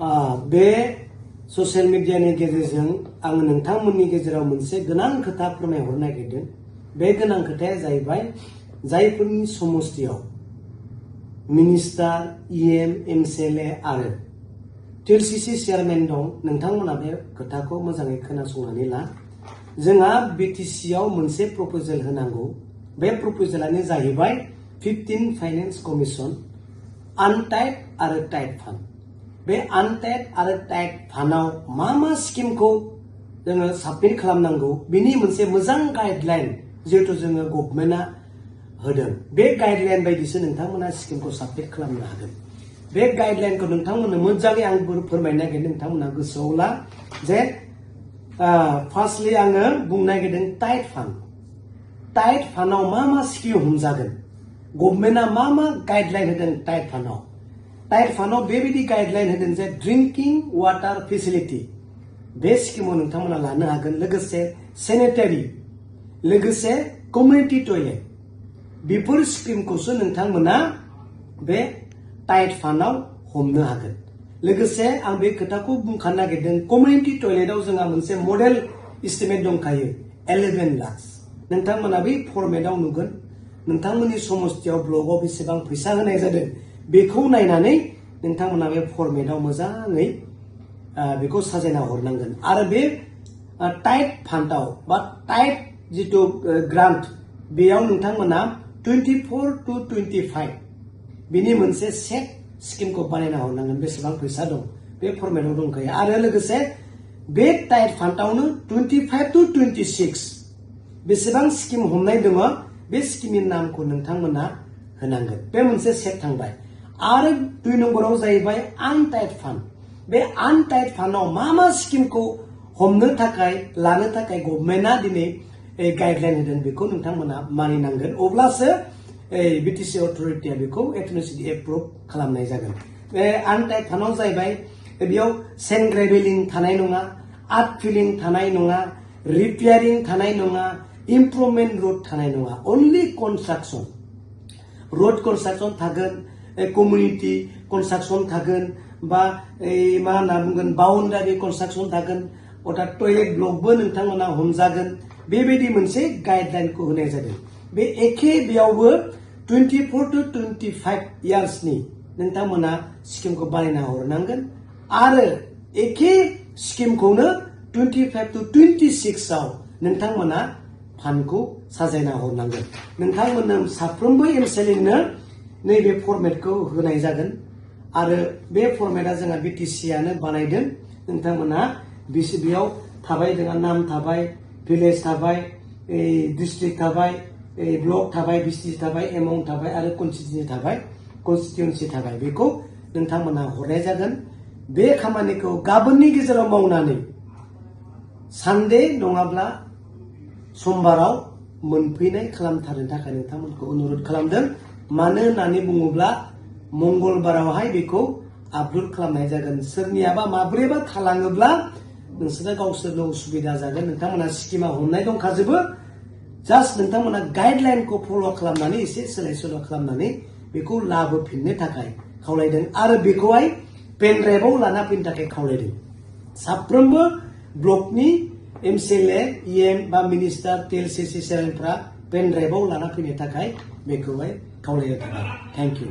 बे ससियेल मिडियानि गेजेरजों आं नोंथांमोननि गेजेराव मोनसे गोनां खोथा फोरमायहरनो नागिरदों। बे गोनां खोथाया जाहैबाय जायफोरनि समस्तियाव मिनिस्टार, इएम, एमसिएलए आरो टिएलसिसि चेयारमेन दं, नोंथांमोना बे खोथाखौ मोजाङै खोनासंनानै ला। जोंहा बिटिसिआव मोनसे प्रपोजाल होनांगौ। बे प्रपोजालानो जाहैबाय 15 फाइनेन्स कमिसन, आनटाइड आरो टाइड फान्ड। बे आनटाइड आरो टाइड फान्डआव मा स्किमखौ जोङो साबमिट खालामनांगौ बिनि मोनसे मोजां गाइडलाइन जिहेतु जोङो गभर्नमेन्टआ होदों। बे गाइडलाइन बायदिसो नोंथांमोना स्किमखौ साबमिट खालामनो हागोन। बे गाइडलाइनखौ नोंथांमोननो मोजाङै आं फोरमायनो नागिरदों, नोंथांमोना गोसोआव ला जे फार्स्टलि आङो बुंनो नागिरदों टाइड फान्ड। टाइड फान्डआव मा स्किम हमजागोन, गभर्नमेन्टआ मा गाइडलाइन होदों टाइड फान्डआव। टाइड फान्डआव बेबायदि गाइडलाइन होदों जे ड्रिंकिं वाटार फेसिलिटि बे स्किमाव नोंथांमोना लानो हागोन, लोगोसे सेनेटारि, लोगोसे कमिउनिटि टयलेट, बेफोर स्किमखौसो नोंथांमोना बे टाइड फान्डआव हमनो हागोन। लोगोसे आं बे खोथाखौ बुंखानो नागिरदों, कमिउनिटि टयलेटआव जोंहा मोनसे मडेल एस्टिमेट दंखायो 11 लाख। नोंथांमोना बै फर्मेटआव नुगोन नोंथांमोननि समस्तियाव ब्लकआव बेसेबां फैसा होनाय जादों बेखौ नायनानै नोंथांमोना बे फर्मेटआव मोजाङै बेखौ साजायना हरनांगोन। आरो बे टाइड फान्डआव बा टाइड जितु ग्रान्ट बेयाव नोंथांमोना 24 to 25 बिनि मोनसे सेट स्किमखौ बानायना हरनांगोन। बेसेबां फैसा दं बे फर्मेटआव दंखायो। आरो लोगोसे बे टाइड फान्डआवनो 25 to 26 बेसेबां स्किम हमनाय दङ बे स्किमनि नामखौ नोंथांमोना होनांगोन। बे मोनसे सेट थांबाय। आरो 2 नम्बराव जाहैबाय आनटाइड फान्ड। बे आनटाइड फान्डआव मा स्किमखौ हमनो थाखाय लानो थाखाय गभर्नमेन्टआ दिनै गाइडलाइन होदों बेखौ नोंथांमोना मानिनांगोन। अब्लासो बिटिसि अथरिटिया बेखौ एथन'सिटि एप्रुभ खालामनाय जागोन। बे आनटाइड फान्डआव जाहैबाय बेयाव सेन्ड ग्रेभेलिं थानाय नङा, आर्ट फिलिं थानाय नङा, रिपेयारिं थानाय नङा, इमप्रुभमेन्ट रड थानाय नङा। अनलि कनस्ट्राक्सन, रड कनस्ट्राक्सन थागोन, कमिउनिटि कनस्ट्राक्सन थागोन, बा मा होनना बुंगोन बाउन्डारि कनस्ट्राक्सन थागोन, अर्थात टयलेट ब्लकबो नोंथांमोना हमजागोन। बेबायदि मोनसे गाइडलाइनखौ होनाय जादों। बे एखे बेयावबो 24 to 25 इयार्सनि नोंथांमोना स्किमखौ बानायना हरनांगोन। आरो एखे स्किमखौनो 25 to 26 आव नोंथांमोना फान्डखौ साजायना हरनांगोन। नोंथांमोननो साफ्रोमबो एमसिएलएनो नैबे फर्मेटखौ होनाय जागोन। आरो बे फर्मेटआ जोंहा बिटिसिआनो बानायदों। नोंथांमोनहा बेयाव थाबाय, जोंहा नाम थाबाय, भिलेज थाबाय, डिस्ट्रिक्ट थाबाय, ब्लक थाबाय, डिस्ट्रिक्ट थाबाय, एमाउन्ट थाबाय आरो कनस्टिट्युएन्सि थाबाय। बेखौ नोंथांमोनहा हरनाय जागोन। बे खामानिखौ गाबोननि गेजेराव मावनानै सानडे नङाब्ला समबाराव मोनफैनाय खालामथारनो थाखाय नोंथांमोनखौ अनुरद खालामदों। मानो होननानै बुङोब्ला मंगलबारावहाय बेखौ आपल'ड खालामनाय जागोन। सोरनियाबा माब्रैबा थालाङोब्ला नोंसोरा गावसोरनो उसुबिदा जागोन। नोंथांमोना स्किमा हमनाय दंखाजोबो, जास्ट नोंथांमोना गाइडलाइनखौ फल' खालामनानै एसे सोलाय सोल' खालामनानै बेखौ लाबोफिननो थाखाय खावलायदों। आरो बेखौहाय पेन ड्राइभआव लाना फैनो थाखाय खावलायदों। साफ्रोमबो ब्लकनि एमसिएलए, इएम बा मिनिस्टार, टिएलसिसि चेयारमेनफ्रा पेन ड्राइभआव लाना फैनो थाखाय बेखौहाय खावलायनो थाखाय थेंक इउ।